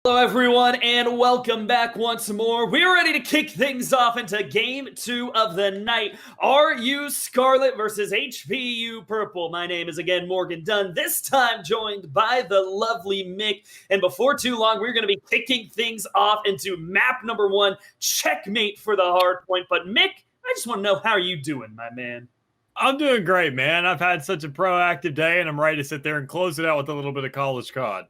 Hello everyone and welcome back once more. We're ready to kick things off into game 2 of the night. RU Scarlet versus HPU Purple. My name is again Morgan Dunn, this time joined by the lovely Mick. And before too long, we're going to be kicking things off into map number 1, checkmate for the hard point. But Mick, I just want to know, how are you doing, my man? I'm doing great, man. I've had such a proactive day and I'm ready to sit there and close it out with a little bit of college COD.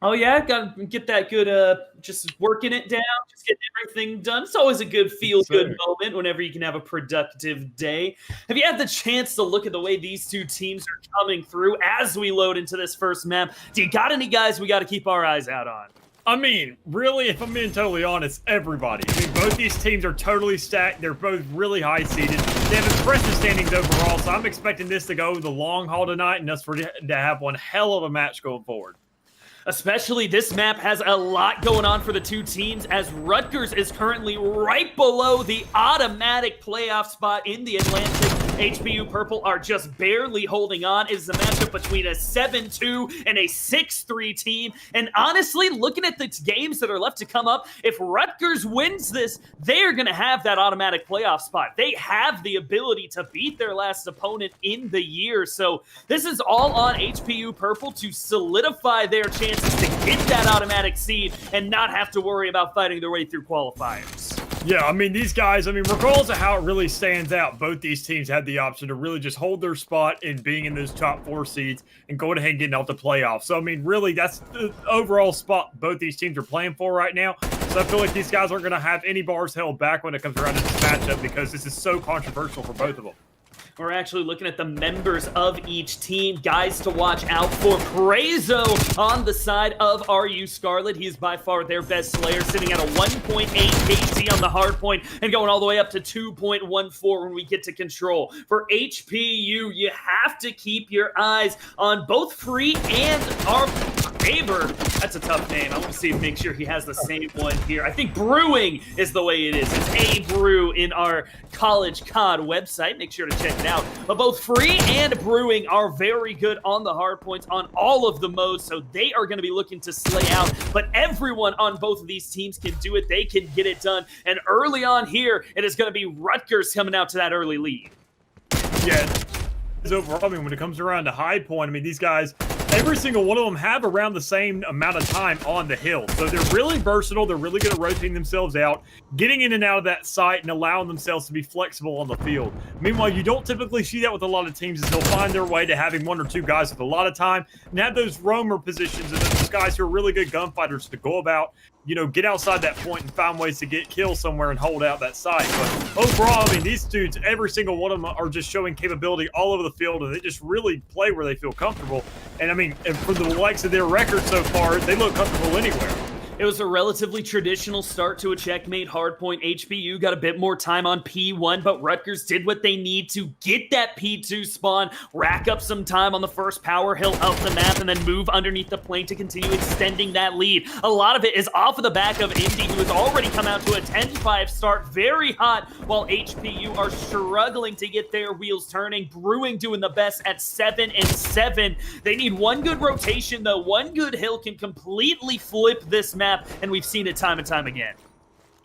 Oh yeah, got to get that good, just working it down, just getting everything done. It's always a good feel-good moment whenever you can have a productive day. Have you had the chance to look at the way these two teams are coming through as we load into this first map? Do you got any guys we got to keep our eyes out on? I mean, really, if I'm being totally honest, everybody. I mean, both these teams are totally stacked. They're both really high-seeded. They have impressive standings overall, so I'm expecting this to go the long haul tonight and us to have one hell of a match going forward. Especially this map has a lot going on for the two teams, as Rutgers is currently right below the automatic playoff spot in the Atlantic. HPU Purple are just barely holding on. It is a matchup between a 7-2 and a 6-3 team. And honestly, looking at the games that are left to come up, if Rutgers wins this, they are going to have that automatic playoff spot. They have the ability to beat their last opponent in the year. So this is all on HPU Purple to solidify their chances to get that automatic seed and not have to worry about fighting their way through qualifiers. Yeah, I mean, these guys, regardless of how it really stands out, both these teams had the option to really just hold their spot in being in those top 4 seeds and going ahead and getting out the playoffs. So, I mean, really, that's the overall spot both these teams are playing for right now. So I feel like these guys aren't going to have any bars held back when it comes around to this matchup because this is so controversial for both of them. We're actually looking at the members of each team. Guys to watch out for. Prezo on the side of RU Scarlet. He is by far their best slayer, sitting at a 1.8 KT on the hard point and going all the way up to 2.14 when we get to control. For HPU, you have to keep your eyes on both Free and our neighbor. That's a tough name. I want to see make sure he has the same one here. I think Brewing is the way it is. It's A Brew in our College COD website. Make sure to check it out. But both Free and Brewing are very good on the hard points on all of the modes, so they are going to be looking to slay out. But everyone on both of these teams can do it. They can get it done. And early on here, it is going to be Rutgers coming out to that early lead. Yeah. Overall, when it comes around to high point, these guys, every single one of them have around the same amount of time on the hill. So they're really versatile. They're really good at rotating themselves out, getting in and out of that site, and allowing themselves to be flexible on the field. Meanwhile, you don't typically see that with a lot of teams, is they'll find their way to having 1 or 2 guys with a lot of time and have those roamer positions and those guys who are really good gunfighters to go about, get outside that point and find ways to get kills somewhere and hold out that site. But overall, these dudes, every single one of them are just showing capability all over the field, and they just really play where they feel comfortable. And and for the likes of their record so far, they look comfortable anywhere. It was a relatively traditional start to a checkmate hardpoint. HPU got a bit more time on P1, but Rutgers did what they need to get that P2 spawn, rack up some time on the first power hill out the map, and then move underneath the plane to continue extending that lead. A lot of it is off of the back of Indy, who has already come out to a 10-5 start, very hot, while HPU are struggling to get their wheels turning. Brewing doing the best at 7-7. They need one good rotation, though. One good hill can completely flip this map, and we've seen it time and time again.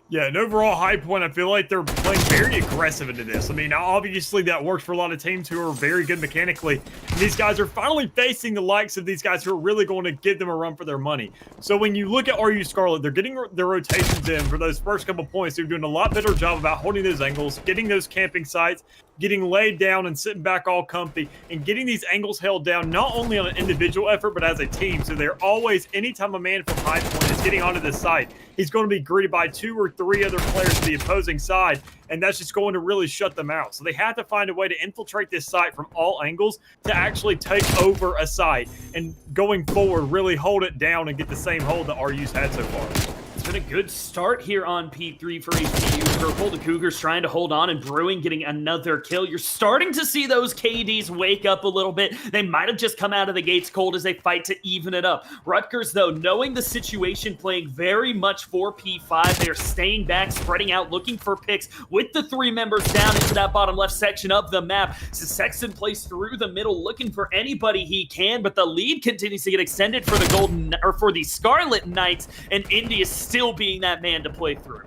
Yeah, an overall high point, I feel like they're playing very aggressive into this. Obviously that works for a lot of teams who are very good mechanically. And these guys are finally facing the likes of these guys who are really going to give them a run for their money. So when you look at RU Scarlet, they're getting their rotations in for those first couple points. They're doing a lot better job about holding those angles, getting those camping sites, getting laid down and sitting back all comfy, and getting these angles held down not only on an individual effort, but as a team. So they're always, anytime a man from high point is getting onto this site, he's going to be greeted by 2 or 3 other players to the opposing side, and that's just going to really shut them out. So they have to find a way to infiltrate this site from all angles to actually take over a site, and going forward, really hold it down and get the same hold that RU's had so far. Been a good start here on P3 for HPU Purple. The Cougars trying to hold on, and Brewing getting another kill. You're starting to see those KDs wake up a little bit. They might have just come out of the gates cold as they fight to even it up. Rutgers, though, knowing the situation, playing very much for P5. They're staying back, spreading out, looking for picks with the 3 members down into that bottom left section of the map. So Sexton plays through the middle, looking for anybody he can, but the lead continues to get extended for the Scarlet Knights, and Indy is still being that man to play through.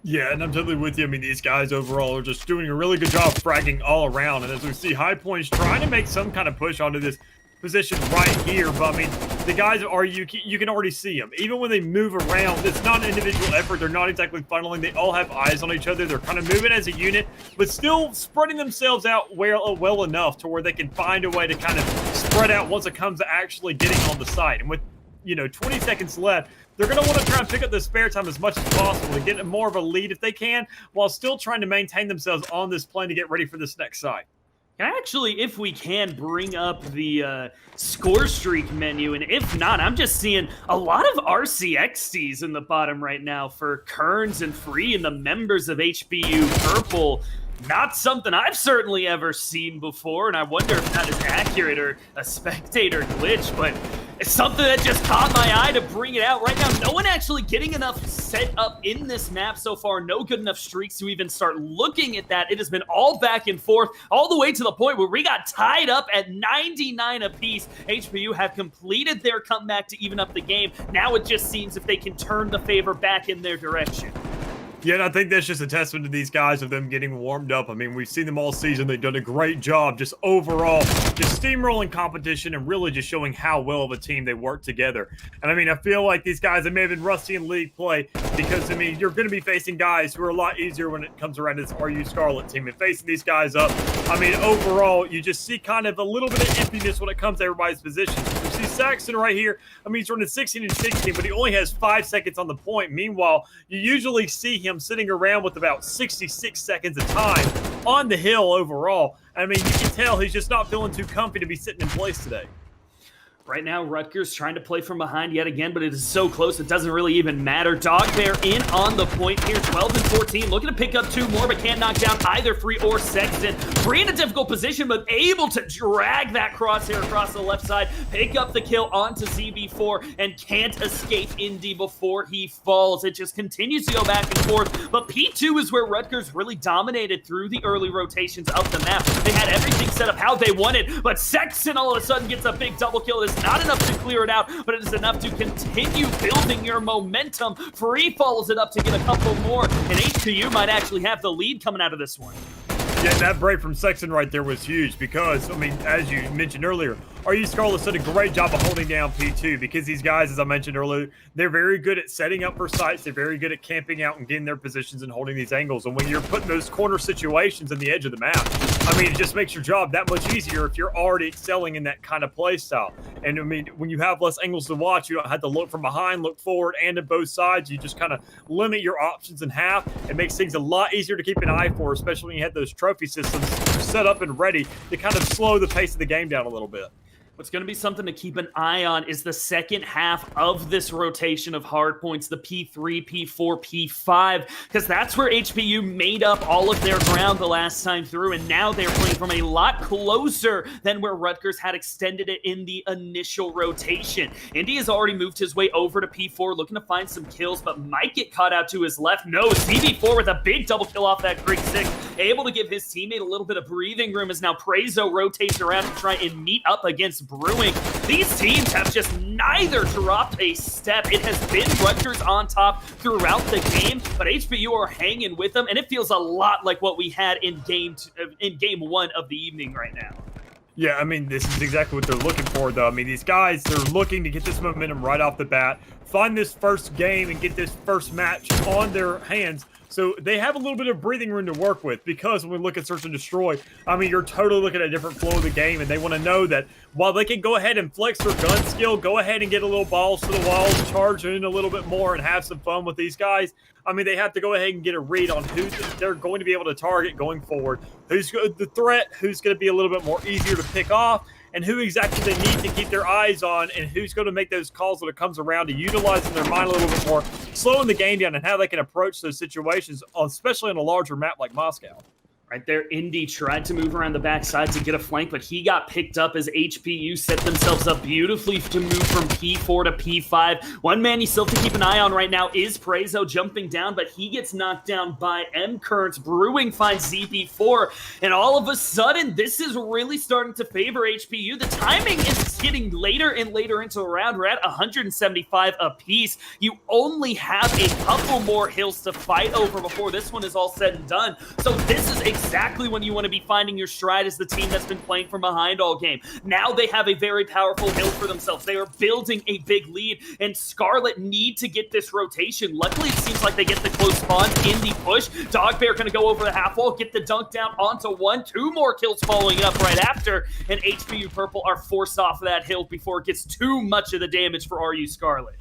Yeah, and I'm totally with you. I mean, these guys overall are just doing a really good job fragging all around. And as we see, High Point's trying to make some kind of push onto this position right here. But, I mean, the guys are, you can already see them. Even when they move around, it's not an individual effort. They're not exactly funneling. They all have eyes on each other. They're kind of moving as a unit, but still spreading themselves out well enough to where they can find a way to kind of spread out once it comes to actually getting on the site. And with 20 seconds left, they're going to want to try and pick up the spare time as much as possible to get more of a lead if they can, while still trying to maintain themselves on this plane to get ready for this next site. Actually, if we can, bring up the score streak menu, and if not, I'm just seeing a lot of RCXDs in the bottom right now for Kearns and Free and the members of HPU Purple. Not something I've certainly ever seen before, and I wonder if that is accurate or a spectator glitch, but it's something that just caught my eye to bring it out. Right now, no one actually getting enough set up in this map so far. No good enough streaks to even start looking at that. It has been all back and forth, all the way to the point where we got tied up at 99 apiece. HPU have completed their comeback to even up the game. Now it just seems if they can turn the favor back in their direction. Yeah, and I think that's just a testament to these guys of them getting warmed up. I mean, we've seen them all season. They've done a great job just overall, just steamrolling competition and really just showing how well of a team they work together. And I mean, I feel like these guys, they may have been rusty in league play because, I mean, you're going to be facing guys who are a lot easier when it comes around to this RU Scarlet team. And facing these guys up, I mean, overall, you just see kind of a little bit of emptiness when it comes to everybody's positions. You see Saxon right here. I mean, he's running 16 and 16, but he only has 5 seconds on the point. Meanwhile, you usually see him sitting around with about 66 seconds of time on the hill overall. I mean, you can tell he's just not feeling too comfy to be sitting in place today. Right now, Rutgers trying to play from behind yet again, but it is so close, it doesn't really even matter. Dog Bear in on the point here, 12 and 14, looking to pick up 2 more, but can't knock down either Free or Sexton. Free in a difficult position, but able to drag that crosshair across the left side, pick up the kill onto ZB4, and can't escape Indy before he falls. It just continues to go back and forth, but P2 is where Rutgers really dominated through the early rotations of the map. They had everything set up how they wanted, but Sexton all of a sudden gets a big double kill. It's not enough to clear it out, but it is enough to continue building your momentum. Free follows it up to get a couple more, and HPU might actually have the lead coming out of this one. Yeah, that break from Sexton right there was huge because, I mean, as you mentioned earlier, RU Scarlet did a great job of holding down P2 because these guys, as I mentioned earlier, they're very good at setting up for sites. They're very good at camping out and getting their positions and holding these angles. And when you're putting those corner situations in the edge of the map, I mean, it just makes your job that much easier if you're already excelling in that kind of play style. And I mean, when you have less angles to watch, you don't have to look from behind, look forward, and at both sides. You just kind of limit your options in half. It makes things a lot easier to keep an eye for, especially when you have those trophy systems set up and ready to kind of slow the pace of the game down a little bit. What's going to be something to keep an eye on is the second half of this rotation of hard points, the P3, P4, P5, because that's where HPU made up all of their ground the last time through, and now they're playing from a lot closer than where Rutgers had extended it in the initial rotation. Indy has already moved his way over to P4, looking to find some kills, but might get caught out to his left. No, CB4 with a big double kill off that Krieg 6, able to give his teammate a little bit of breathing room as now Prezo rotates around to try and meet up against Brewing. These teams have just neither dropped a step. It has been Rutgers on top throughout the game, but HPU are hanging with them, and it feels a lot like what we had in game 1 of the evening right now. Yeah, I mean, this is exactly what they're looking for, though. I mean, these guys, they're looking to get this momentum right off the bat, find this first game and get this first match on their hands. So they have a little bit of breathing room to work with because when we look at Search and Destroy, I mean, you're totally looking at a different flow of the game, and they want to know that while they can go ahead and flex their gun skill, go ahead and get a little balls to the walls, charge in a little bit more, and have some fun with these guys. I mean, they have to go ahead and get a read on who they're going to be able to target going forward, who's the threat, who's going to be a little bit more easier to pick off, and who exactly they need to keep their eyes on and who's going to make those calls when it comes around to utilizing their mind a little bit more, slowing the game down, and how they can approach those situations, especially on a larger map like Moscow. Right there, Indy tried to move around the backside to get a flank, but he got picked up as HPU set themselves up beautifully to move from P4 to P5. One man you still have to keep an eye on right now is Prezo jumping down, but he gets knocked down by M-Currents. Brewing finds ZB4, and all of a sudden, this is really starting to favor HPU. The timing is getting later and later into the round. We're at 175 apiece. You only have a couple more hills to fight over before this one is all said and done. So this is exactly when you want to be finding your stride as the team that's been playing from behind all game. Now they have a very powerful hill for themselves. They are building a big lead, and Scarlet need to get this rotation. Luckily, it seems like they get the close spawns in the push. Dogbear going to go over the half wall, get the dunk down onto one. Two more kills following up right after, and HPU Purple are forced off of that hill before it gets too much of the damage for RU Scarlet.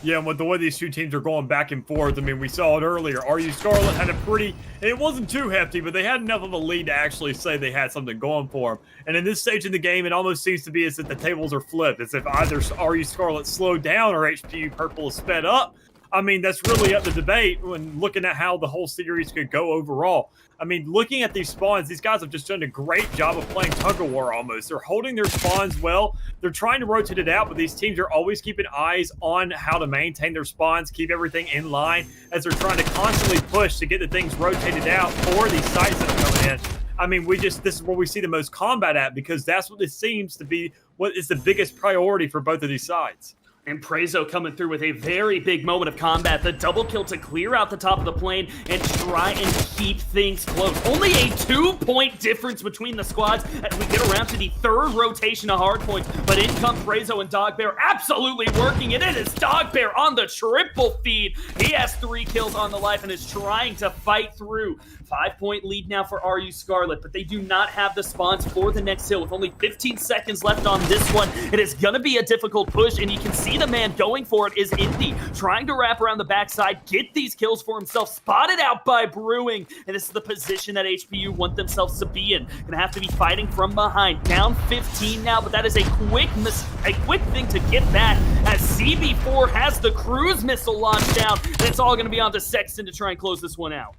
Yeah, and with the way these two teams are going back and forth, I mean, we saw it earlier. RU Scarlet had a pretty, it wasn't too hefty, but they had enough of a lead to actually say they had something going for them. And in this stage of the game, it almost seems to be as if the tables are flipped. It's if either RU Scarlet slowed down or HPU Purple is sped up. I mean, that's really up to debate when looking at how the whole series could go overall. I mean, looking at these spawns, these guys have just done a great job of playing tug-of-war almost. They're holding their spawns well. They're trying to rotate it out, but these teams are always keeping eyes on how to maintain their spawns, keep everything in line as they're trying to constantly push to get the things rotated out for these sites that are coming in. I mean, this is where we see the most combat at, because that's what it seems to be what is the biggest priority for both of these sides. And Prezo coming through with a very big moment of combat. The double kill to clear out the top of the plane and try and keep things close. Only a 2-point difference between the squads as we get around to the third rotation of hardpoints. But in come Prezo and Dogbear absolutely working it. It is Dogbear on the triple feed. He has 3 kills on the life and is trying to fight through. 5-point lead now for RU Scarlet, but they do not have the spawns for the next hill. With only 15 seconds left on this one, it is going to be a difficult push, and you can see the man going for it is Indy, trying to wrap around the backside, get these kills for himself, spotted out by Brewing, and this is the position that HPU want themselves to be in. Gonna have to be fighting from behind. Down 15 now, but that is a quick thing to get back as CB4 has the cruise missile launched down, and it's all gonna be on to Sexton to try and close this one out.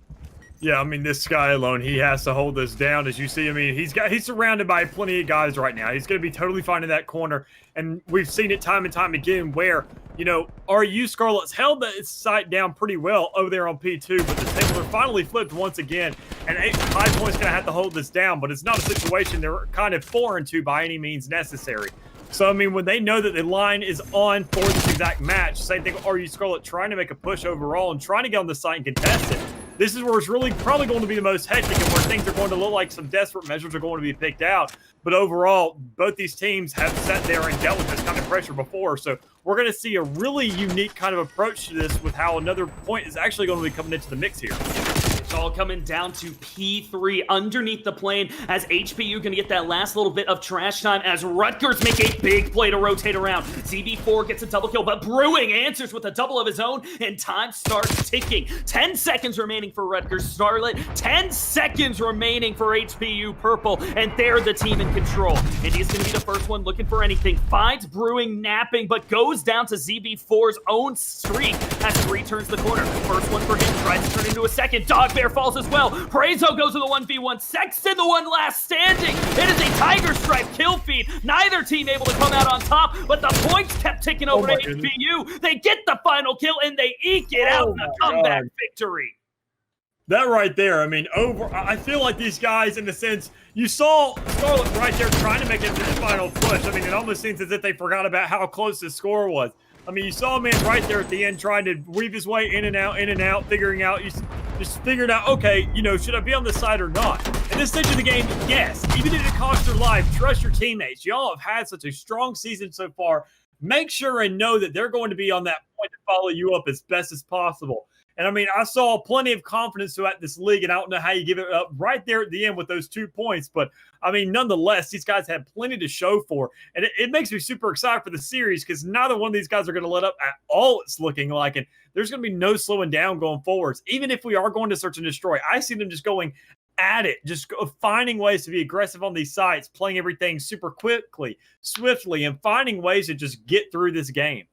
Yeah, I mean, this guy alone, he has to hold this down. As you see, I mean, he's surrounded by plenty of guys right now. He's going to be totally fine in that corner. And we've seen it time and time again where, you know, RU Scarlet's held the sight down pretty well over there on P2, but the tables are finally flipped once again. And High Point's going to have to hold this down, but it's not a situation they're kind of foreign to by any means necessary. So, I mean, when they know that the line is on for this exact match, same thing with RU Scarlet trying to make a push overall and trying to get on the site and contest it. This is where it's really probably going to be the most hectic and where things are going to look like some desperate measures are going to be picked out. But overall, both these teams have sat there and dealt with this kind of pressure before. So we're going to see a really unique kind of approach to this with how another point is actually going to be coming into the mix here. It's all coming down to P3 underneath the plane as HPU going to get that last little bit of trash time as Rutgers make a big play to rotate around. ZB4 gets a double kill, but Brewing answers with a double of his own, and time starts ticking. 10 seconds remaining for Rutgers Scarlet, 10 seconds remaining for HPU Purple, and they're the team in control. India's going to be the first one looking for anything. Finds Brewing napping, but goes down to ZB4's own streak as 3 turns the corner. First one for him, tries to turn into a second. Dogbear falls as well. Prezo goes to the 1v1. Sexton, the one last standing. It is a Tiger Stripe kill feed. Neither team able to come out on top, but the points kept ticking over to HPU. They get the final kill, and they eke it out the comeback victory. That right there, I mean, I feel like these guys, in the sense, you saw Scarlet right there trying to make it to the final push. I mean, it almost seems as if they forgot about how close the score was. I mean, you saw a man right there at the end trying to weave his way in and out, figuring out, just figured out, okay, you know, should I be on this side or not? In this stage of the game, yes, even if it costs your life, trust your teammates. Y'all have had such a strong season so far. Make sure and know that they're going to be on that point to follow you up as best as possible. And I mean, I saw plenty of confidence throughout this league, and I don't know how you give it up right there at the end with those 2 points. But I mean, nonetheless, these guys had plenty to show for. And it makes me super excited for the series because neither one of these guys are going to let up at all, it's looking like. And there's going to be no slowing down going forwards. Even if we are going to search and destroy, I see them just going at it, just finding ways to be aggressive on these sites, playing everything super quickly, swiftly, and finding ways to just get through this game.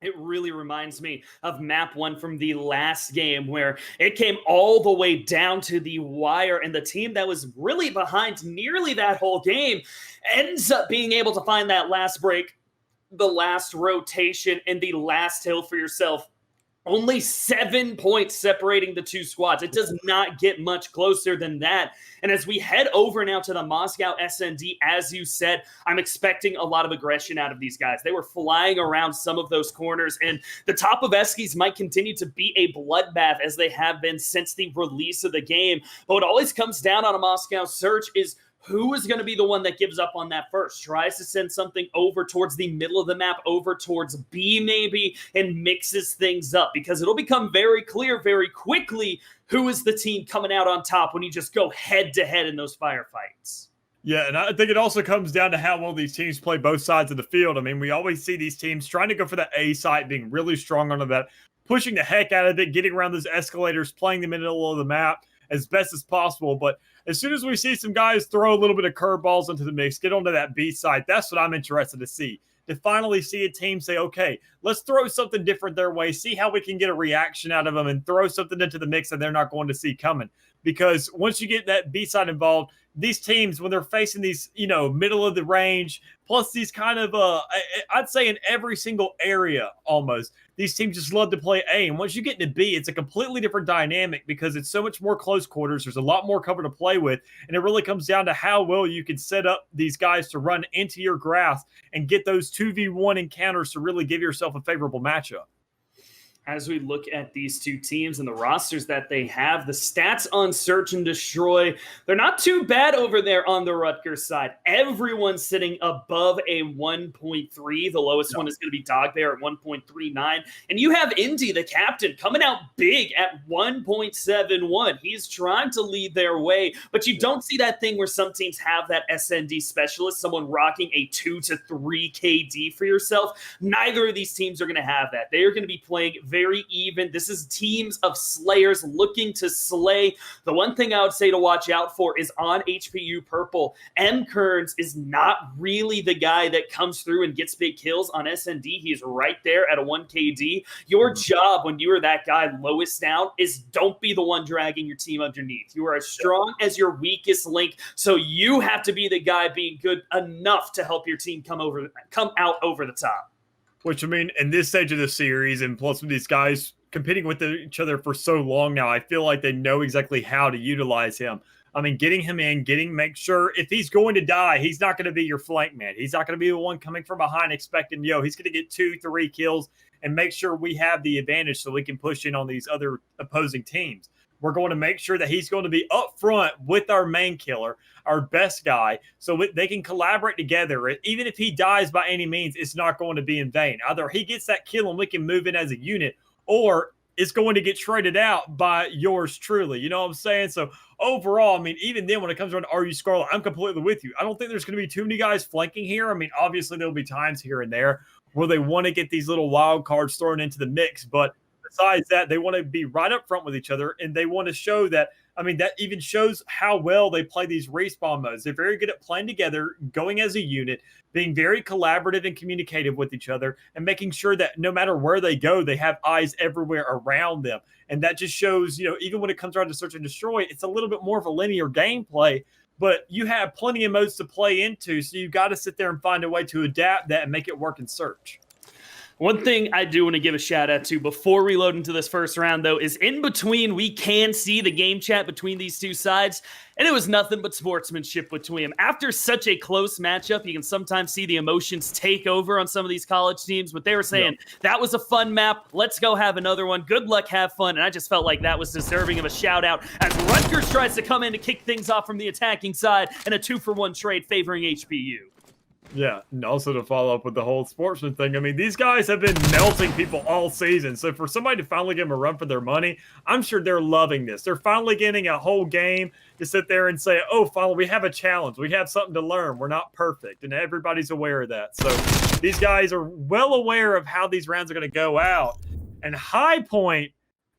It really reminds me of map 1 from the last game where it came all the way down to the wire, and the team that was really behind nearly that whole game ends up being able to find that last break, the last rotation, and the last hill for yourself. Only 7 points separating the two squads. It does not get much closer than that. And as we head over now to the Moscow SND, as you said, I'm expecting a lot of aggression out of these guys. They were flying around some of those corners, and the top of Eskies might continue to be a bloodbath as they have been since the release of the game. But what always comes down on a Moscow search is who is going to be the one that gives up on that first, tries to send something over towards the middle of the map, over towards B maybe, and mixes things up, because it'll become very clear very quickly who is the team coming out on top when you just go head-to-head in those firefights. Yeah, and I think it also comes down to how well these teams play both sides of the field. I mean, we always see these teams trying to go for the A site, being really strong onto that, pushing the heck out of it, getting around those escalators, playing the middle of the map as best as possible. But as soon as we see some guys throw a little bit of curveballs into the mix, get onto that B side, that's what I'm interested to see. To finally see a team say, okay, let's throw something different their way, see how we can get a reaction out of them and throw something into the mix that they're not going to see coming. Because once you get that B side involved, these teams, when they're facing these, middle of the range, plus these kind of, I'd say in every single area almost, these teams just love to play A. And once you get into B, it's a completely different dynamic because it's so much more close quarters. There's a lot more cover to play with. And it really comes down to how well you can set up these guys to run into your grasp and get those 2v1 encounters to really give yourself a favorable matchup. As we look at these two teams and the rosters that they have, the stats on Search and Destroy, they're not too bad over there on the Rutgers side. Everyone's sitting above a 1.3. The lowest one is going to be Dog Bear at 1.39. And you have Indy, the captain, coming out big at 1.71. He's trying to lead their way, but you don't see that thing where some teams have that SND specialist, someone rocking a 2 to 3 KD for yourself. Neither of these teams are going to have that. They are going to be playing very even. This is teams of slayers looking to slay. The one thing I would say to watch out for is on HPU Purple, M. Kearns is not really the guy that comes through and gets big kills on SND. He's right there at a 1 KD. Your job when you are that guy lowest down is don't be the one dragging your team underneath. You are as strong as your weakest link, so you have to be the guy being good enough to help your team come out over the top. Which, I mean, in this stage of the series, and plus with these guys competing with each other for so long now, I feel like they know exactly how to utilize him. I mean, getting him in, make sure if he's going to die, he's not going to be your flank man. He's not going to be the one coming from behind expecting, he's going to get 2-3 kills and make sure we have the advantage so we can push in on these other opposing teams. We're going to make sure that he's going to be up front with our main killer, our best guy, so they can collaborate together. Even if he dies by any means, it's not going to be in vain. Either he gets that kill and we can move in as a unit, or it's going to get traded out by yours truly. You know what I'm saying? So overall, I mean, even then when it comes around to RU Scarlet, I'm completely with you. I don't think there's going to be too many guys flanking here. I mean, obviously there'll be times here and there where they want to get these little wild cards thrown into the mix, but besides that, they want to be right up front with each other, and they want to show that, I mean, that even shows how well they play these respawn modes. They're very good at playing together, going as a unit, being very collaborative and communicative with each other, and making sure that no matter where they go, they have eyes everywhere around them. And that just shows, even when it comes around to Search and Destroy, it's a little bit more of a linear gameplay, but you have plenty of modes to play into, so you've got to sit there and find a way to adapt that and make it work in Search. One thing I do want to give a shout out to before we load into this first round, though, is in between, we can see the game chat between these two sides, and it was nothing but sportsmanship between them. After such a close matchup, you can sometimes see the emotions take over on some of these college teams, but they were saying, that was a fun map, let's go have another one, good luck, have fun, and I just felt like that was deserving of a shout out as Rutgers tries to come in to kick things off from the attacking side, and a 2-for-1 trade favoring HPU. Yeah, and also to follow up with the whole sportsman thing, I mean, these guys have been melting people all season. So for somebody to finally give them a run for their money, I'm sure they're loving this. They're finally getting a whole game to sit there and say, oh, finally, we have a challenge. We have something to learn. We're not perfect. And everybody's aware of that. So these guys are well aware of how these rounds are going to go out. And High Point,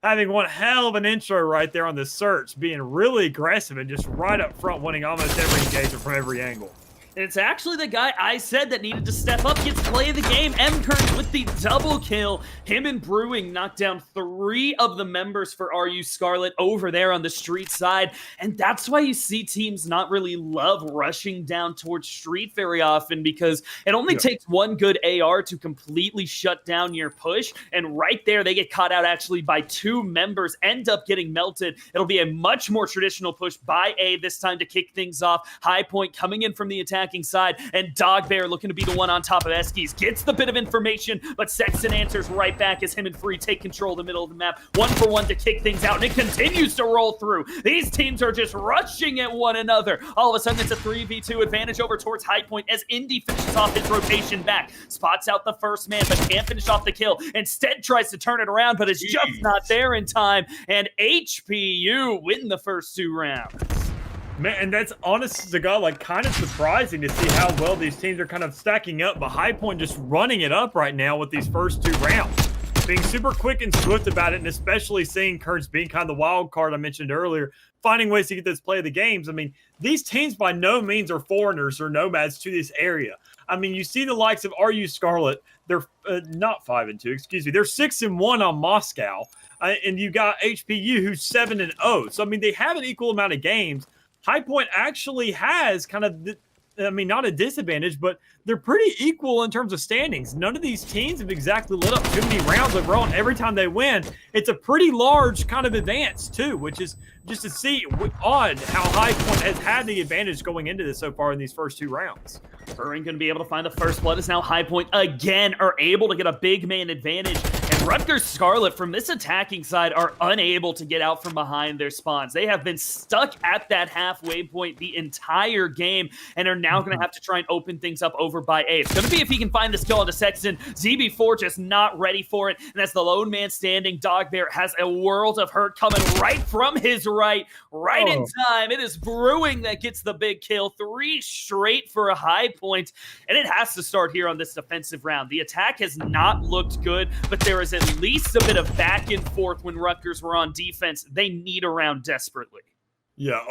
having one hell of an intro right there on the search, being really aggressive and just right up front, winning almost every engagement from every angle. And it's actually the guy I said that needed to step up, gets play of the game. M-Kearns with the double kill. Him and Brewing knocked down 3 of the members for RU Scarlet over there on the street side. And that's why you see teams not really love rushing down towards street very often, because it only takes one good AR to completely shut down your push. And right there, they get caught out actually by 2 members, end up getting melted. It'll be a much more traditional push by A this time to kick things off. High Point coming in from the attack side, and Dog Bear looking to be the one on top of Eskies. Gets the bit of information, but Sexton answers right back as him and Free take control of the middle of the map. 1-for-1 to kick things out, and it continues to roll through. These teams are just rushing at one another. All of a sudden, it's a 3v2 advantage over towards High Point as Indy finishes off his rotation back. Spots out the first man, but can't finish off the kill. Instead, tries to turn it around, but is just not there in time. And HPU win the first 2 rounds. Man, and that's honest to God, like kind of surprising to see how well these teams are kind of stacking up. But High Point just running it up right now with these first 2 rounds. Being super quick and swift about it, and especially seeing Kearns being kind of the wild card I mentioned earlier, finding ways to get this play of the games. I mean, these teams by no means are foreigners or nomads to this area. I mean, you see the likes of RU Scarlet, they're not 5-2, excuse me. They're 6-1 on Moscow. And you got HPU who's 7-0. So, I mean, they have an equal amount of games. High Point actually has kind of, not a disadvantage, but they're pretty equal in terms of standings. None of these teams have exactly lit up too many rounds overall, and every time they win, it's a pretty large kind of advance too, which is just to see odd how High Point has had the advantage going into this so far in these first 2 rounds. Brewing going to be able to find the first blood as now High Point again are able to get a big man advantage. And Rutgers Scarlet from this attacking side are unable to get out from behind their spawns. They have been stuck at that halfway point the entire game and are now going to have to try and open things up over by A. It's going to be if he can find this kill onto Sexton. ZB4 just not ready for it. And as the lone man standing, Dog Bear has a world of hurt coming right from his right in time. It is Brewing that gets the big kill. 3 straight for a High Point. And it has to start here on this defensive round. The attack has not looked good, but there is at least a bit of back and forth when Rutgers were on defense. They need a round desperately. Yeah,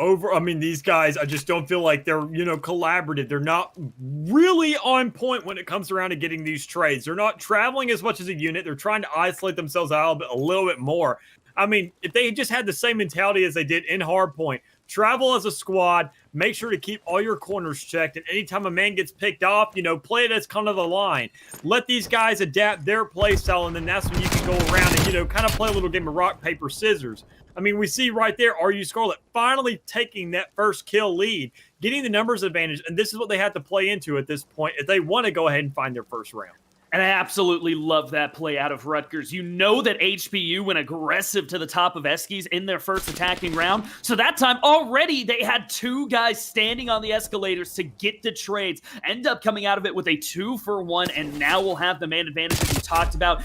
these guys, I just don't feel like they're, collaborative. They're not really on point when it comes around to getting these trades. They're not traveling as much as a unit. They're trying to isolate themselves out a little bit more. I mean, if they just had the same mentality as they did in Hardpoint, travel as a squad, make sure to keep all your corners checked, and anytime a man gets picked off, play it as kind of the line. Let these guys adapt their play style, and then that's when you can go around and, kind of play a little game of rock, paper, scissors. I mean, we see right there, RU Scarlet finally taking that first kill lead, getting the numbers advantage, and this is what they have to play into at this point if they want to go ahead and find their first round. And I absolutely love that play out of Rutgers. You know that HPU went aggressive to the top of Eskies in their first attacking round. So that time already they had 2 guys standing on the escalators to get the trades. End up coming out of it with a 2-for-1, and now we'll have the man advantage that we talked about.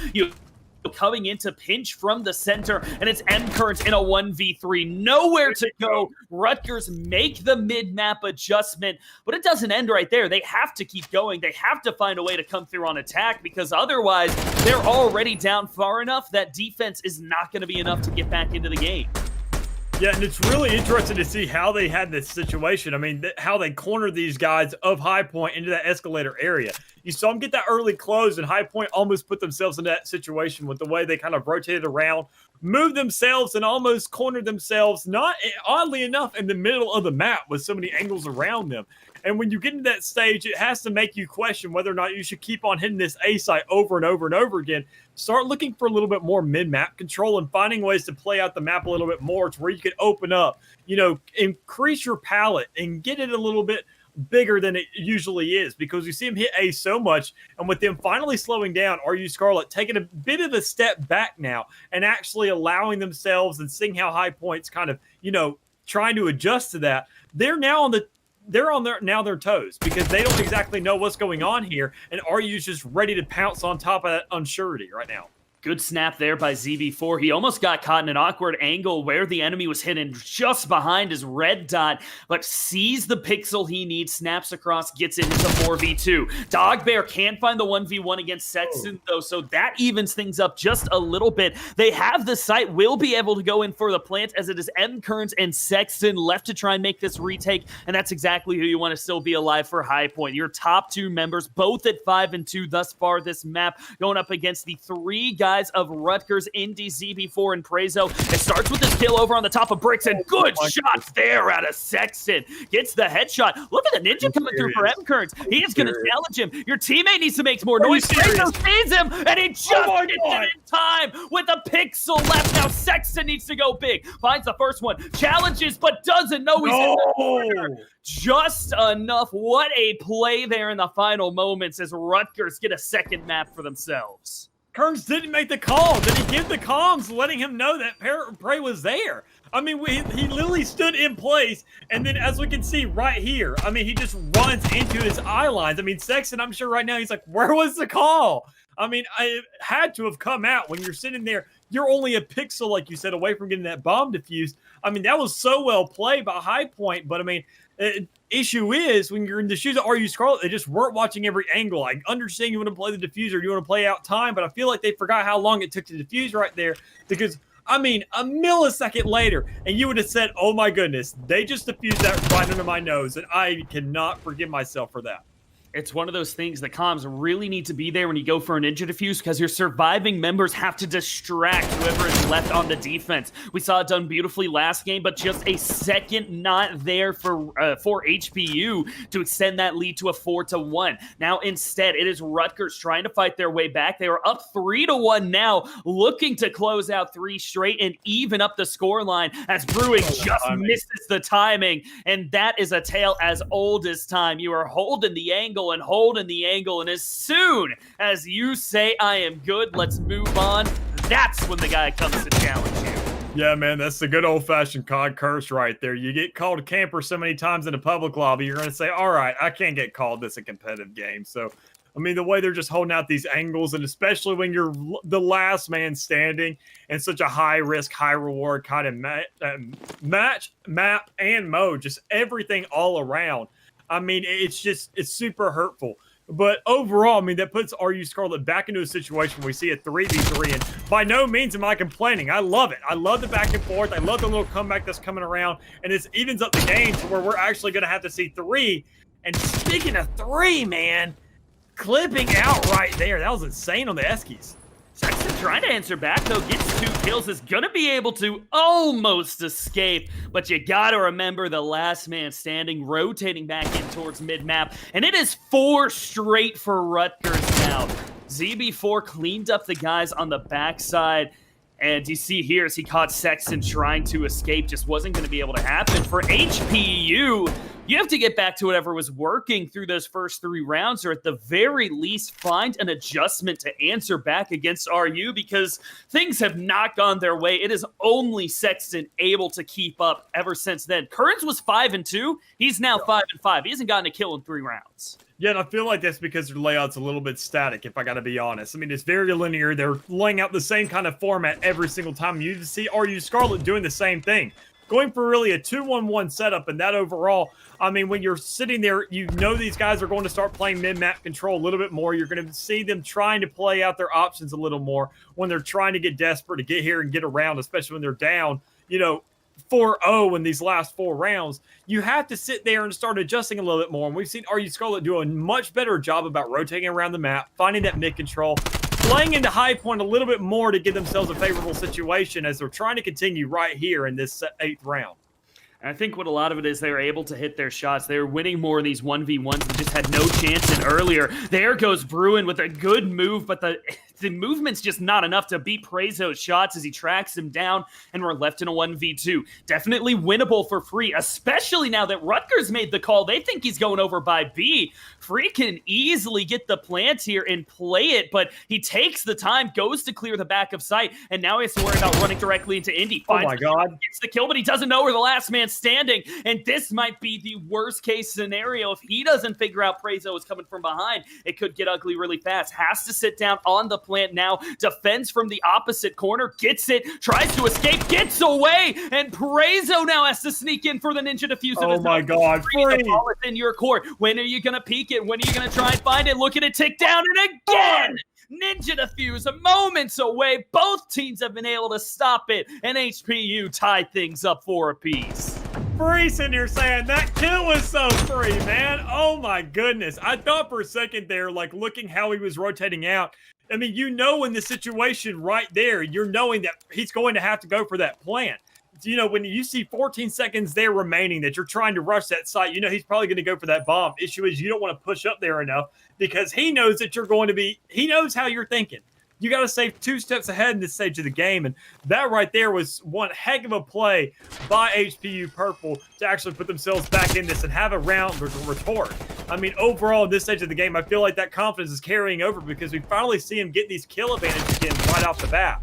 Coming into pinch from the center, and it's M-Kearns in a 1v3. Nowhere to go. Rutgers make the mid-map adjustment, but it doesn't end right there. They have to keep going. They have to find a way to come through on attack, because otherwise they're already down far enough that defense is not going to be enough to get back into the game. Yeah, and it's really interesting to see how they had this situation. I mean, how they cornered these guys of High Point into that escalator area. You saw them get that early close, and High Point almost put themselves in that situation with the way they kind of rotated around, moved themselves, and almost cornered themselves, not oddly enough, in the middle of the map with so many angles around them. And when you get into that stage, it has to make you question whether or not you should keep on hitting this A site over and over and over again. Start looking for a little bit more mid-map control and finding ways to play out the map a little bit more to where you can open up, increase your palette and get it a little bit bigger than it usually is, because you see them hit A so much, and with them finally slowing down, RU Scarlet taking a bit of a step back now and actually allowing themselves and seeing how High Point's kind of, trying to adjust to that. They're on their toes, because they don't exactly know what's going on here, and RU's just ready to pounce on top of that unsurety right now. Good snap there by ZB4. He almost got caught in an awkward angle where the enemy was hidden just behind his red dot, but sees the pixel he needs, snaps across, gets into the 4v2. Dog Bear can't find the 1v1 against Sexton, though, so that evens things up just a little bit. They have the site, will be able to go in for the plant, as it is M. Kearns and Sexton left to try and make this retake, and that's exactly who you want to still be alive for High Point. Your top two members, both at 5 and 2 thus far this map, going up against the three guys of Rutgers, Indy, ZB4, and Prezo. It starts with this kill over on the top of Bricks, and good shots there out of Sexton. Gets the headshot. Look at the ninja coming through for M. Kearns. He is going to challenge him. Your teammate needs to make more noise. Prezo sees him, and he just gets it in time with a pixel left. Now Sexton needs to go big. Finds the first one, challenges, but doesn't know he's in the corner. Just enough. What a play there in the final moments as Rutgers get a second map for themselves. Kearns didn't make the call. Did he give the comms letting him know that Prey was there? I mean, he literally stood in place, and then as we can see right here, I mean, he just runs into his eye lines. I mean, Sexton, I'm sure right now he's like, where was the call? I mean, it had to have come out when you're sitting there. You're only a pixel, like you said, away from getting that bomb defused. I mean, that was so well played by High Point, but I mean, issue is when you're in the shoes of RU Scarlet, they just weren't watching every angle. I understand you want to play the diffuser, you want to play out time, but I feel like they forgot how long it took to diffuse right there, because I mean, a millisecond later, and you would have said, oh my goodness, they just diffused that right under my nose, and I cannot forgive myself for that. It's one of those things that comms really need to be there when you go for a ninja defuse, because your surviving members have to distract whoever is left on the defense. We saw it done beautifully last game, but just a second not there for HPU to extend that lead to a 4-1. Now instead, it is Rutgers trying to fight their way back. They are up 3-1 now, looking to close out 3 straight and even up the scoreline as Brewing just misses the timing. And that is a tale as old as time. You are holding the angle and holding the angle, and as soon as you say I am good, let's move on, that's when the guy comes to challenge you. Yeah, man, that's the good old-fashioned COD curse right there. You get called a camper so many times in a public lobby, you're going to say, all right, I can't get called this a competitive game. So, I mean, the way they're just holding out these angles, and especially when you're the last man standing in such a high-risk, high-reward kind of match, map, and mode, just everything all around. I mean, it's super hurtful. But overall, I mean, that puts RU Scarlet back into a situation where we see a 3v3, and by no means am I complaining. I love it. I love the back and forth. I love the little comeback that's coming around, and it evens up the game to where we're actually going to have to see 3. And speaking of 3, man, clipping out right there. That was insane on the Eskies. Sexton trying to answer back, though, gets 2 kills, is going to be able to almost escape, but you got to remember the last man standing, rotating back in towards mid-map, and it is 4 straight for Rutgers now. ZB4 cleaned up the guys on the backside, and you see here as he caught Sexton trying to escape, just wasn't going to be able to happen. For HPU, you have to get back to whatever was working through those first 3 rounds, or at the very least find an adjustment to answer back against RU, because things have not gone their way. It is only Sexton able to keep up ever since then. Kearns was 5 and 2. He's now 5 and 5. He hasn't gotten a kill in 3 rounds. Yeah, and I feel like that's because their layout's a little bit static, if I got to be honest. I mean, it's very linear. They're laying out the same kind of format every single time. You see RU Scarlet doing the same thing, going for really a 2-1-1 setup, and that overall, I mean, when you're sitting there, you know these guys are going to start playing mid-map control a little bit more. You're going to see them trying to play out their options a little more when they're trying to get desperate to get here and get around, especially when they're down, 4-0 in these last 4 rounds. You have to sit there and start adjusting a little bit more. And we've seen RU Scarlet do a much better job about rotating around the map, finding that mid control, playing into High Point a little bit more to give themselves a favorable situation as they're trying to continue right here in this 8th round. And I think what a lot of it is they were able to hit their shots. They were winning more of these 1v1s and just had no chance in earlier. There goes Bruin with a good move, but the movement's just not enough to beat Prezo's shots as he tracks him down, and we're left in a 1v2. Definitely winnable for Free, especially now that Rutgers made the call. They think he's going over by B. Free can easily get the plant here and play it, but he takes the time, goes to clear the back of sight, and now he has to worry about running directly into Indy. Oh my God. Gets the kill, but he doesn't know where the last man's standing, and this might be the worst case scenario. If he doesn't figure out Prezo is coming from behind, it could get ugly really fast. Has to sit down on the plant plant now, defends from the opposite corner, gets it, tries to escape, gets away, and Prezo now has to sneak in for the Ninja Defuse. Oh my God, free! The ball is in your court. When are you going to peek it? When are you going to try and find it? Look at it tick down, and again! Ninja Defuse, moments away. Both teams have been able to stop it, and HPU tie things up 4 apiece. Free sitting here saying that kill was so free, man. Oh my goodness. I thought for a second there, like looking how he was rotating out. I mean, you know, in the situation right there, you're knowing that he's going to have to go for that plant. You know, when you see 14 seconds there remaining that you're trying to rush that site, you know he's probably going to go for that bomb. Issue is you don't want to push up there enough because he knows that you're going to be, he knows how you're thinking. You got to stay 2 steps ahead in this stage of the game. And that right there was one heck of a play by HPU Purple to actually put themselves back in this and have a round retort. I mean, overall, in this stage of the game, I feel like that confidence is carrying over because we finally see him get these kill advantages again right off the bat.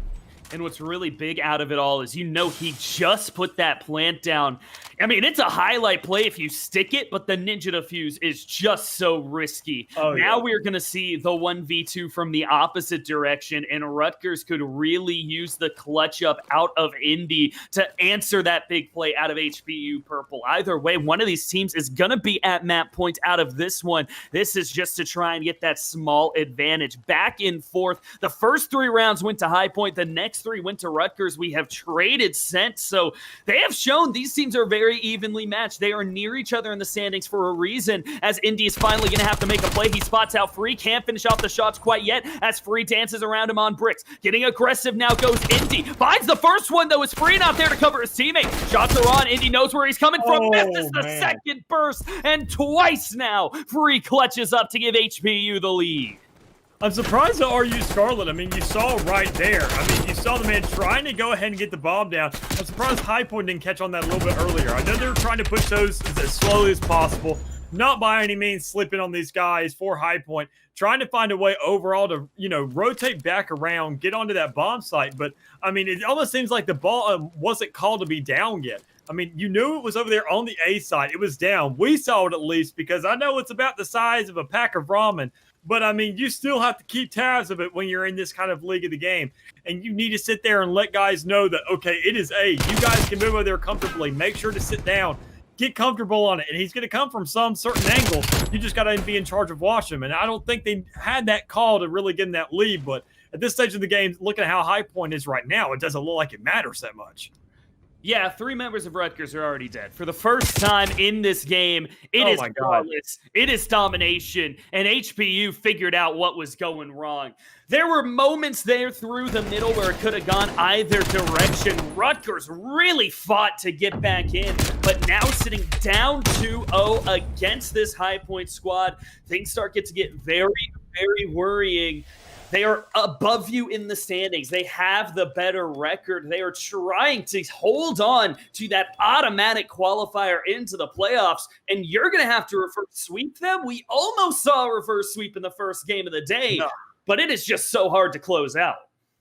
And what's really big out of it all is, you know, he just put that plant down. I mean, it's a highlight play if you stick it, but the Ninja Defuse is just so risky. Now we're going to see the 1v2 from the opposite direction, and Rutgers could really use the clutch up out of Indy to answer that big play out of HPU Purple. Either way, one of these teams is going to be at map point out of this one. This is just to try and get that small advantage. Back and forth. The first 3 rounds went to High Point. The next 3 went to Rutgers. We have traded scent, so they have shown these teams are very evenly matched. They are near each other in the standings for a reason, as Indy is finally going to have to make a play. He spots out Free, can't finish off the shots quite yet, as Free dances around him on bricks. Getting aggressive now goes Indy. Finds the first one, though, is Free not there to cover his teammate. Shots are on. Indy knows where he's coming from. Misses the second burst, and twice now, Free clutches up to give HPU the lead. I'm surprised at RU Scarlet. I mean, you saw right there. I mean, you saw the man trying to go ahead and get the bomb down. I'm surprised High Point didn't catch on that a little bit earlier. I know they were trying to push those as slowly as possible. Not by any means slipping on these guys for High Point. Trying to find a way overall to, you know, rotate back around, get onto that bomb site. But, I mean, it almost seems like the ball wasn't called to be down yet. I mean, you knew it was over there on the A side. It was down. We saw it at least because I know it's about the size of a pack of ramen. But, I mean, you still have to keep tabs of it when you're in this kind of league of the game. And you need to sit there and let guys know that, okay, it is A. You guys can move over there comfortably. Make sure to sit down. Get comfortable on it. And he's going to come from some certain angle. You just got to be in charge of watching him. And I don't think they had that call to really get in that lead. But at this stage of the game, looking at how High Point is right now, it doesn't look like it matters that much. Yeah, 3 members of Rutgers are already dead. For the first time in this game, it is flawless. It is domination, and HPU figured out what was going wrong. There were moments there through the middle where it could have gone either direction. Rutgers really fought to get back in, but now sitting down 2-0 against this High Point squad, things start to get very, very worrying. They are above you in the standings. They have the better record. They are trying to hold on to that automatic qualifier into the playoffs, and you're going to have to reverse sweep them. We almost saw a reverse sweep in the first game of the day, but it is just so hard to close out.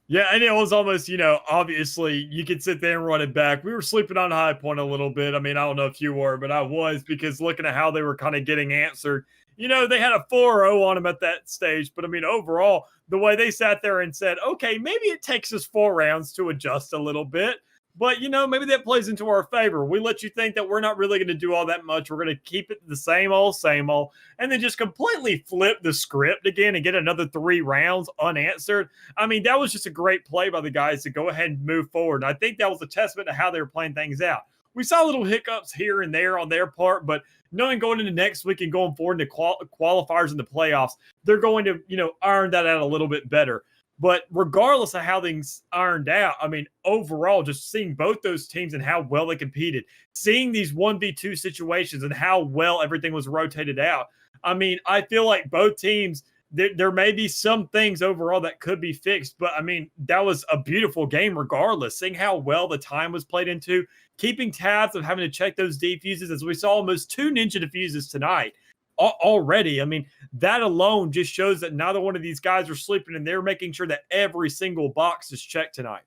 Yeah, and it was almost, you know, obviously you could sit there and run it back. We were sleeping on High Point a little bit. I mean, I don't know if you were, but I was, because looking at how they were kind of getting answered, you know, they had a 4-0 on them at that stage. But, I mean, overall, the way they sat there and said, okay, maybe it takes us 4 rounds to adjust a little bit. But, you know, maybe that plays into our favor. We let you think that we're not really going to do all that much. We're going to keep it the same old, and then just completely flip the script again and get another 3 rounds unanswered. I mean, that was just a great play by the guys to go ahead and move forward. And I think that was a testament to how they were playing things out. We saw little hiccups here and there on their part, but knowing going into next week and going forward into qualifiers in the playoffs, they're going to, you know, iron that out a little bit better. But regardless of how things ironed out, I mean, overall, just seeing both those teams and how well they competed, seeing these 1v2 situations and how well everything was rotated out, I mean, I feel like both teams, there may be some things overall that could be fixed, but I mean, that was a beautiful game regardless, seeing how well the time was played into, keeping tabs of having to check those defuses, as we saw almost 2 Ninja Defuses tonight already. I mean, that alone just shows that neither one of these guys are sleeping, and they're making sure that every single box is checked tonight.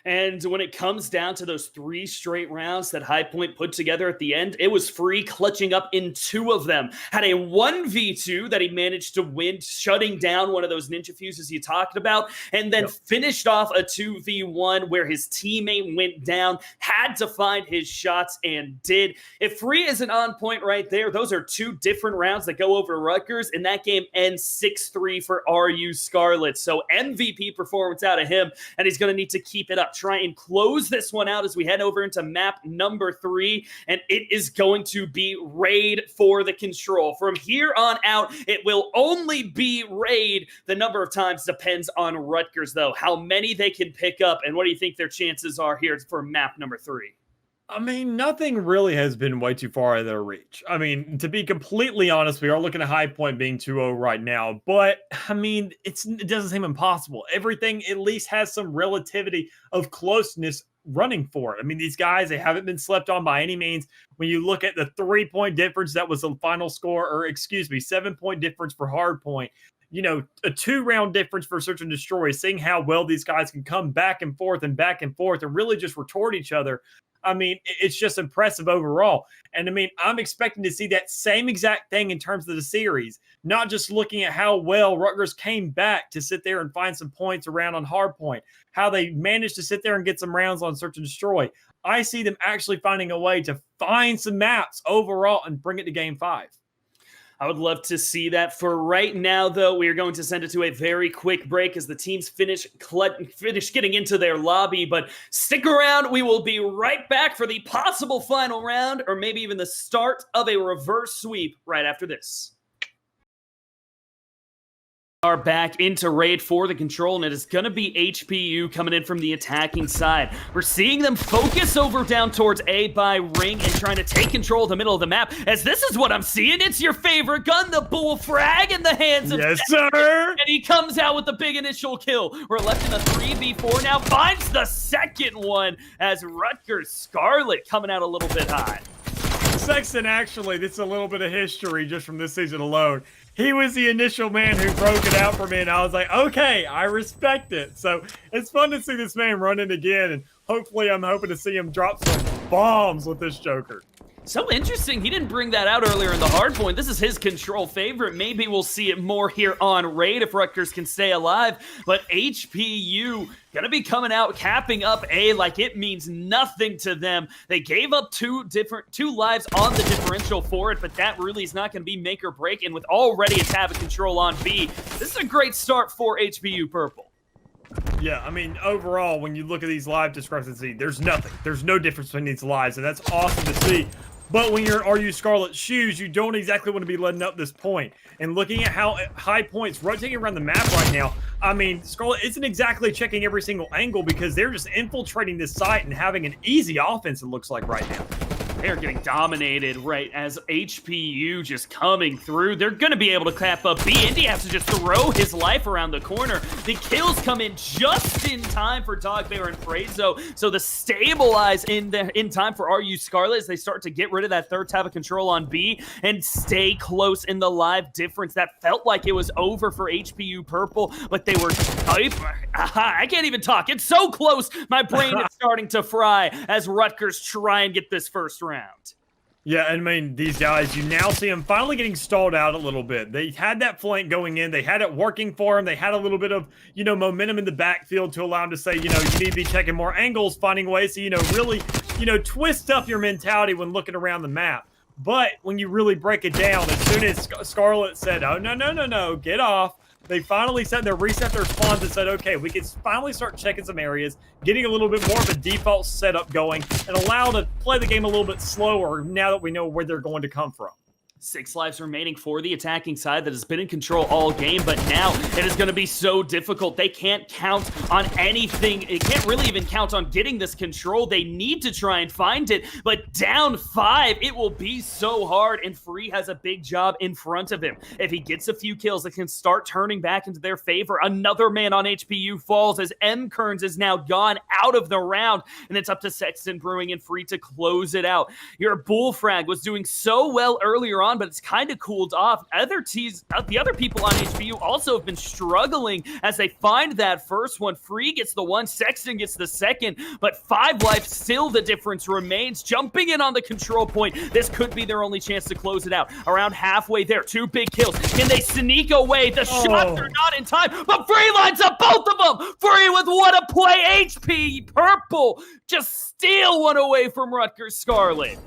And when it comes down to those 3 straight rounds that High Point put together at the end, it was Free clutching up in 2 of them. Had a 1v2 that he managed to win, shutting down one of those ninja fuses you talked about, and then finished off a 2v1 where his teammate went down, had to find his shots, and did. If Free isn't on point right there, those are 2 different rounds that go over Rutgers, and that game ends 6-3 for RU Scarlet. So MVP performance out of him, and he's going to need to keep it up. Try and close this one out as we head over into map number 3, and it is going to be raid for the control. From here on out, it will only be raid. The number of times depends on Rutgers, though. How many they can pick up, and what do you think their chances are here for map number 3? I mean, nothing really has been way too far out of their reach. I mean, to be completely honest, we are looking at High Point being 2-0 right now. But, I mean, it doesn't seem impossible. Everything at least has some relativity of closeness running for it. I mean, these guys, they haven't been slept on by any means. When you look at the 3-point difference, that was the final score, or excuse me, 7-point difference for Hardpoint. You know, a 2-round difference for Search and Destroy, seeing how well these guys can come back and forth and really just retort each other. I mean, it's just impressive overall. And I mean, I'm expecting to see that same exact thing in terms of the series, not just looking at how well Rutgers came back to sit there and find some points around on Hardpoint, how they managed to sit there and get some rounds on Search and Destroy. I see them actually finding a way to find some maps overall and bring it to Game 5. I would love to see that. For right now, though, we are going to send it to a very quick break as the teams finish getting into their lobby. But stick around. We will be right back for the possible final round, or maybe even the start of a reverse sweep right after this. Are back into raid for the control, and it is going to be HPU coming in from the attacking side. We're seeing them focus over down towards A by Ring and trying to take control of the middle of the map, as this is what I'm seeing. It's your favorite gun, the bull frag, in the hands of yes, sir. And he comes out with the big initial kill. We're left in a 3v4 now, finds the second one as Rutgers Scarlet coming out a little bit high. Sexton, actually, this is a little bit of history just from this season alone. He was the initial man who broke it out for me, and I was like, okay, I respect it. So it's fun to see this man run in again, and hopefully I'm hoping to see him drop some bombs with this Joker. So interesting. He didn't bring that out earlier in the hardpoint. This is his control favorite. Maybe we'll see it more here on raid if Rutgers can stay alive. But HPU going to be coming out, capping up A like it means nothing to them. They gave up two lives on the differential for it, but that really is not going to be make or break. And with already a tab of control on B, this is a great start for HPU Purple. Yeah, I mean, overall, when you look at these live discrepancy, there's nothing. There's no difference between these lives, and that's awesome to see. But when you're in RU Scarlet's shoes, you don't exactly want to be letting up this point. And looking at how High Point's rotating around the map right now, I mean, Scarlet isn't exactly checking every single angle because they're just infiltrating this site and having an easy offense, it looks like right now. They're getting dominated right as HPU just coming through. They're going to be able to cap up B. Indy has to just throw his life around the corner. The kills come in just in time for Dogbear and Frazo. So the stabilize in time for RU Scarlet as they start to get rid of that third tab of control on B and stay close in the live difference. That felt like it was over for HPU Purple, but they were... I can't even talk. It's so close. My brain is starting to fry as Rutgers try and get this first round. Yeah, and I mean, these guys, you now see them finally getting stalled out a little bit. They had that flank going in. They had it working for them. They had a little bit of, momentum in the backfield to allow them to say, you need to be checking more angles, finding ways to, really, twist up your mentality when looking around the map. But when you really break it down, as soon as Scarlet said, oh, no, get off, they finally reset their spawns and said, okay, we can finally start checking some areas, getting a little bit more of a default setup going, and allow to play the game a little bit slower now that we know where they're going to come from. 6 lives remaining for the attacking side that has been in control all game, but now it is going to be so difficult. They can't count on anything. It can't really even count on getting this control. They need to try and find it, but down 5, it will be so hard, and Free has a big job in front of him. If he gets a few kills, it can start turning back into their favor. Another man on HPU falls as M. Kearns is now gone out of the round, and it's up to Sexton Brewing and Free to close it out. Your Bullfrag was doing so well earlier on, on, but it's kind of cooled off. The other people on HPU also have been struggling as they find that first one. Free gets the one, Sexton gets the second, but 5 life, still the difference remains. Jumping in on the control point, this could be their only chance to close it out. Around halfway there, 2 big kills. Can they sneak away? The shots are not in time, but Free lines up both of them. Free with what a play. HP Purple just steal one away from Rutgers Scarlet.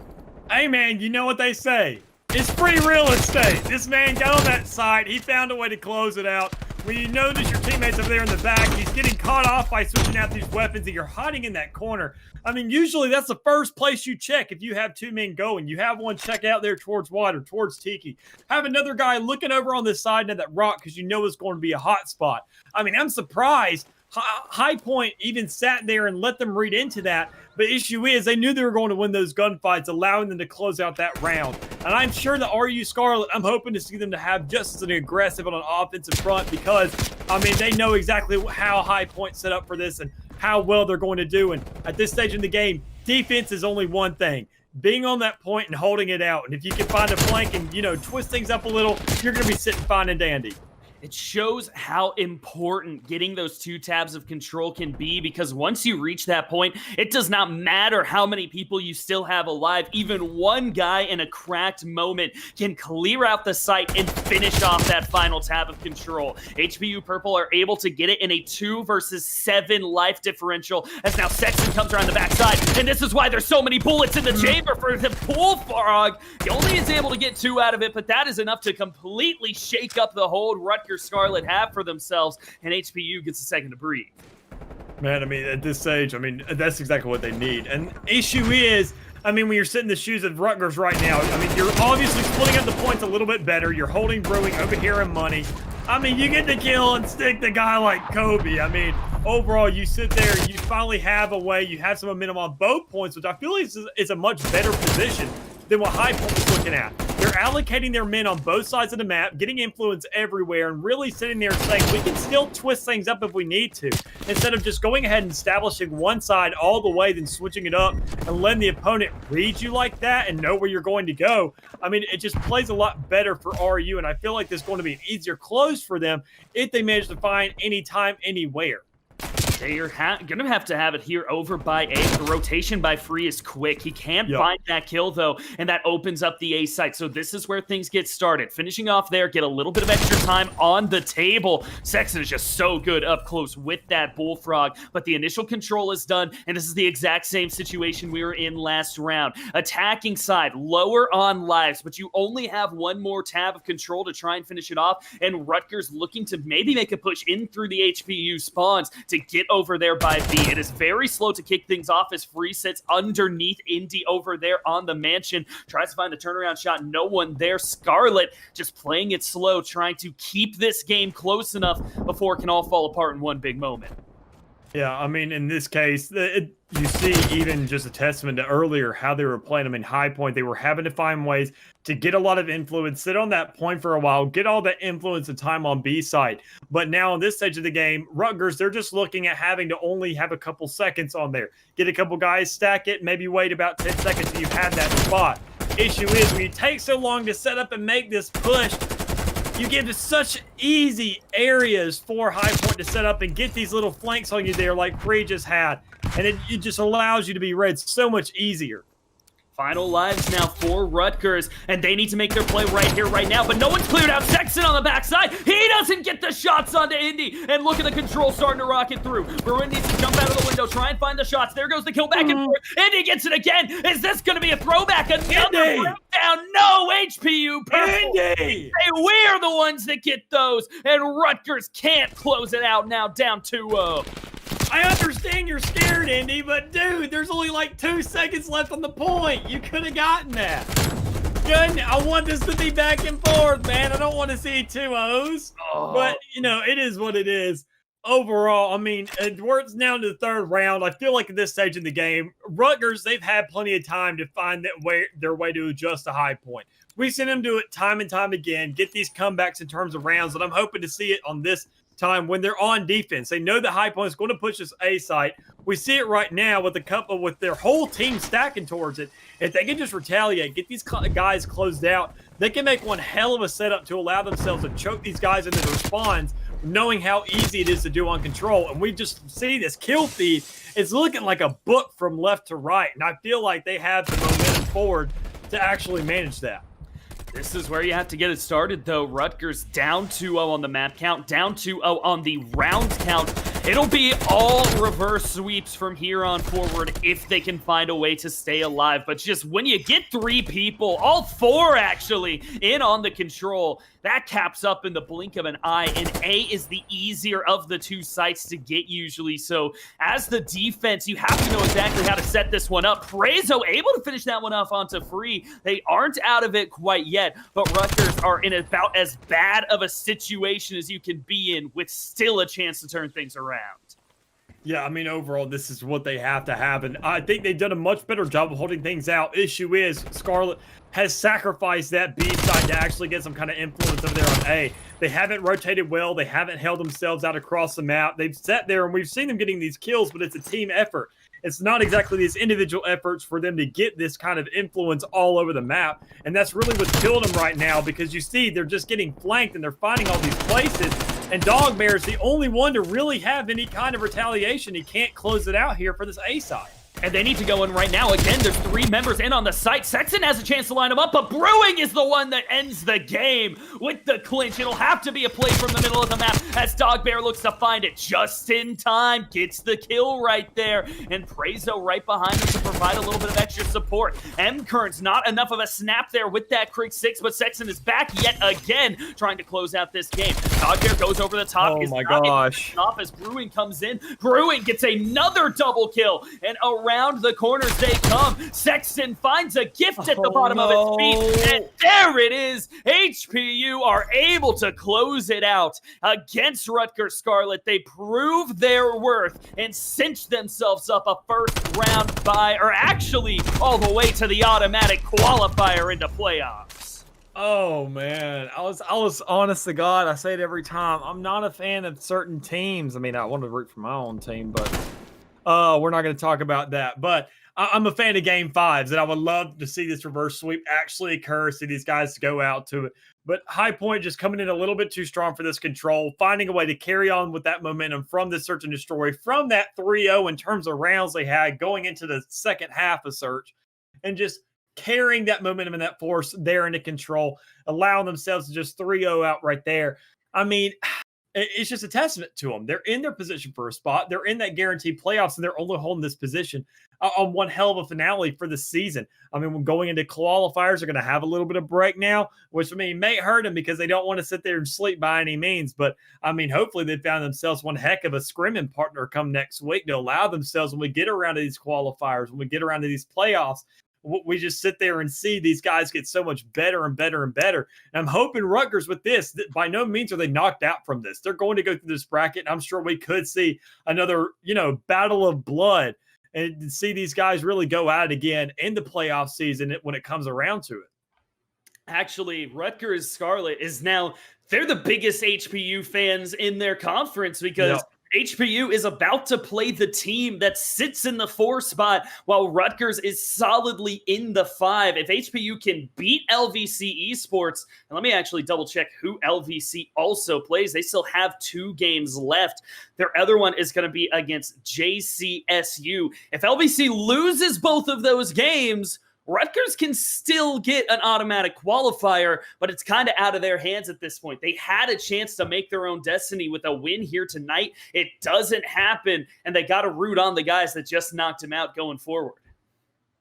Hey man, you know what they say. It's free real estate. This man got on that site. He found a way to close it out. When you notice your teammates over there in the back, he's getting caught off by switching out these weapons and you're hiding in that corner. I mean, usually that's the first place you check if you have 2 men going. You have one check out there towards water, towards Tiki. Have another guy looking over on this side of that rock because you know it's going to be a hot spot. I mean, I'm surprised High Point even sat there and let them read into that. But issue is, they knew they were going to win those gunfights, allowing them to close out that round. And I'm sure that RU Scarlet, I'm hoping to see them to have just as an aggressive on an offensive front because, I mean, they know exactly how High Point set up for this and how well they're going to do. And at this stage in the game, defense is only one thing. Being on that point and holding it out. And if you can find a flank and, you know, twist things up a little, you're going to be sitting fine and dandy. It shows how important getting those 2 tabs of control can be because once you reach that point, it does not matter how many people you still have alive. Even one guy in a cracked moment can clear out the site and finish off that final tab of control. HPU Purple are able to get it in a 2 versus 7 life differential as now Sexton comes around the backside. And this is why there's so many bullets in the chamber for the Bullfrog. He only is able to get 2 out of it, but that is enough to completely shake up the hold Rutgers Scarlet have for themselves, and HPU gets a second to breathe. Man, I mean, at this stage, I mean, that's exactly what they need. And the issue is, I mean, when you're sitting in the shoes of Rutgers right now, I mean, you're obviously splitting up the points a little bit better. You're holding Brewing over here in money. I mean, you get the kill and stick the guy like Kobe. I mean, overall, you sit there, you finally have a way, you have some momentum on both points, which I feel is a much better position than what High Point was looking at. They're allocating their men on both sides of the map, getting influence everywhere, and really sitting there saying, we can still twist things up if we need to, instead of just going ahead and establishing one side all the way, then switching it up and letting the opponent read you like that and know where you're going to go. I mean, it just plays a lot better for RU, and I feel like this is going to be an easier close for them if they manage to find any time, anywhere. They're going to have to have it here over by A. The rotation by Free is quick. He can't find that kill, though, and that opens up the A site. So this is where things get started. Finishing off there, get a little bit of extra time on the table. Sexton is just so good up close with that Bullfrog, but the initial control is done, and this is the exact same situation we were in last round. Attacking side, lower on lives, but you only have one more tab of control to try and finish it off, and Rutgers looking to maybe make a push in through the HPU spawns to get over there by B. It is very slow to kick things off as Free sits underneath Indy over there on the mansion. Tries to find the turnaround shot. No one there. Scarlet just playing it slow, trying to keep this game close enough before it can all fall apart in one big moment. Yeah, I mean, in this case, you see even just a testament to earlier how they were playing them in High Point. They were having to find ways to get a lot of influence, sit on that point for a while, get all that influence and time on B side. But now on this stage of the game, Rutgers, they're just looking at having to only have a couple seconds on there. Get a couple guys, stack it, maybe wait about 10 seconds and you have that spot. Issue is, when you take so long to set up and make this push, you give such easy areas for High Point to set up and get these little flanks on you there like Free just had. And it just allows you to be read so much easier. Final lives now for Rutgers, and they need to make their play right here, right now, but no one's cleared out Sexton on the backside. He doesn't get the shots onto Indy, and look at the control starting to rocket through. Bruin needs to jump out of the window, try and find the shots. There goes the kill back and forth. Indy gets it again. Is this going to be a throwback? Another breakdown. No, HPU Purple. Indy! We're the ones that get those, and Rutgers can't close it out now, down 2-0. I understand you're scared, Indy, but dude, there's only like 2 seconds left on the point. You could have gotten that. Good. I want this to be back and forth, man. I don't want to see 2-0s. But, you know, it is what it is. Overall, I mean, where it's now to the 3rd round, I feel like at this stage in the game, Rutgers, they've had plenty of time to find their way to adjust a High Point. We've seen them do it time and time again, get these comebacks in terms of rounds, and I'm hoping to see it on this time when they're on defense. They know the High Point is going to push this A site. We see it right now with with their whole team stacking towards it. If they can just retaliate, get these guys closed out, they can make one hell of a setup to allow themselves to choke these guys into their spawns, knowing how easy it is to do on control. And we just see this kill feed. It's looking like a book from left to right. And I feel like they have the momentum forward to actually manage that. This is where you have to get it started, though. Rutgers down 2-0 on the map count, down 2-0 on the round count. It'll be all reverse sweeps from here on forward if they can find a way to stay alive. But just when you get 3 people, all 4 actually, in on the control, that caps up in the blink of an eye. And A is the easier of the 2 sites to get usually. So as the defense, you have to know exactly how to set this one up. Prezo able to finish that one off onto free. They aren't out of it quite yet, but Rutgers are in about as bad of a situation as you can be in with still a chance to turn things around. Yeah, I mean, overall, this is what they have to have. And I think they've done a much better job of holding things out. Issue is, Scarlet has sacrificed that B side to actually get some kind of influence over there on A. They haven't rotated well. They haven't held themselves out across the map. They've sat there, and we've seen them getting these kills, but it's a team effort. It's not exactly these individual efforts for them to get this kind of influence all over the map. And that's really what's killing them right now, because you see they're just getting flanked and they're finding all these places. And Dogbear is the only one to really have any kind of retaliation. He can't close it out here for this A side. And they need to go in right now. Again, there's 3 members in on the site. Sexton has a chance to line them up, but Brewing is the one that ends the game with the clinch. It'll have to be a play from the middle of the map as Dogbear looks to find it just in time. Gets the kill right there. And Prezo right behind him to provide a little bit of extra support. M-Current's not enough of a snap there with that Crick 6, but Sexton is back yet again trying to close out this game. Dogbear goes over the top. Oh my gosh. Off as Brewing comes in. Brewing gets another double kill. And around the corners they come. Sexton finds a gift at the bottom of its feet. And there it is. HPU are able to close it out against Rutgers Scarlet. They prove their worth and cinch themselves up a first round bye, or actually all the way to the automatic qualifier into playoffs. Oh man, I was honest to God, I say it every time. I'm not a fan of certain teams. I mean, I want to root for my own team, but we're not going to talk about that. But I'm a fan of Game 5s, and I would love to see this reverse sweep actually occur, see these guys go out to it. But High Point just coming in a little bit too strong for this control, finding a way to carry on with that momentum from the Search and Destroy, from that 3-0 in terms of rounds they had going into the second half of Search, and just carrying that momentum and that force there into control, allowing themselves to just 3-0 out right there. I mean, it's just a testament to them. They're in their position for a spot. They're in that guaranteed playoffs, and they're only holding this position on one hell of a finale for the season. I mean, when going into qualifiers, they're going to have a little bit of break now, which, I mean, may hurt them because they don't want to sit there and sleep by any means. But, I mean, hopefully they found themselves one heck of a scrimming partner come next week to allow themselves, when we get around to these qualifiers, when we get around to these playoffs, we just sit there and see these guys get so much better and better and better. And I'm hoping Rutgers with this, that by no means are they knocked out from this. They're going to go through this bracket. And I'm sure we could see another, battle of blood and see these guys really go at it again in the playoff season when it comes around to it. Actually, Rutgers Scarlet is now, they're the biggest HPU fans in their conference because HPU is about to play the team that sits in the 4 spot while Rutgers is solidly in the 5. If HPU can beat LVC Esports, and let me actually double check who LVC also plays. They still have 2 games left. Their other one is going to be against JCSU. If LVC loses both of those games, Rutgers can still get an automatic qualifier, but it's kind of out of their hands at this point. They had a chance to make their own destiny with a win here tonight. It doesn't happen, and they got to root on the guys that just knocked him out going forward.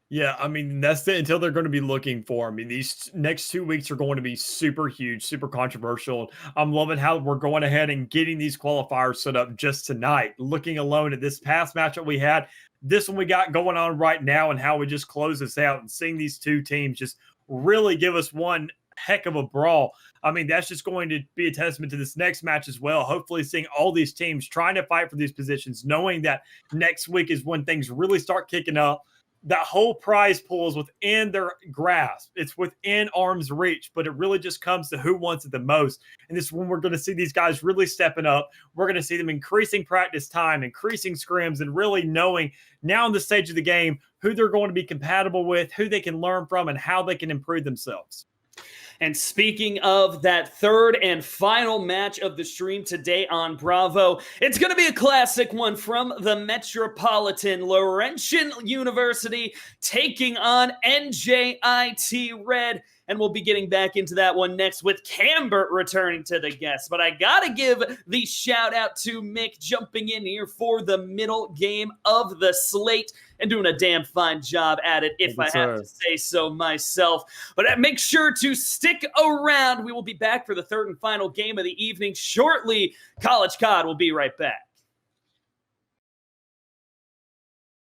Yeah, I mean, that's until they're going to be looking for. I mean, these next 2 weeks are going to be super huge, super controversial. I'm loving how we're going ahead and getting these qualifiers set up just tonight. Looking alone at this past matchup we had, this one we got going on right now, and how we just close this out and seeing these 2 teams just really give us one heck of a brawl. I mean, that's just going to be a testament to this next match as well. Hopefully seeing all these teams trying to fight for these positions, knowing that next week is when things really start kicking up. That whole prize pool is within their grasp. It's within arm's reach, but it really just comes to who wants it the most. And this is when we're going to see these guys really stepping up. We're going to see them increasing practice time, increasing scrims, and really knowing now in the stage of the game who they're going to be compatible with, who they can learn from, and how they can improve themselves. And speaking of that third and final match of the stream today on Bravo, it's going to be a classic one from the Metropolitan Laurentian University taking on NJIT Red. And we'll be getting back into that one next with Cambert returning to the guest. But I got to give the shout out to Mick jumping in here for the middle game of the slate and doing a damn fine job at it, if I have to say so myself. But make sure to stick around. We will be back for the third and final game of the evening shortly. College COD will be right back.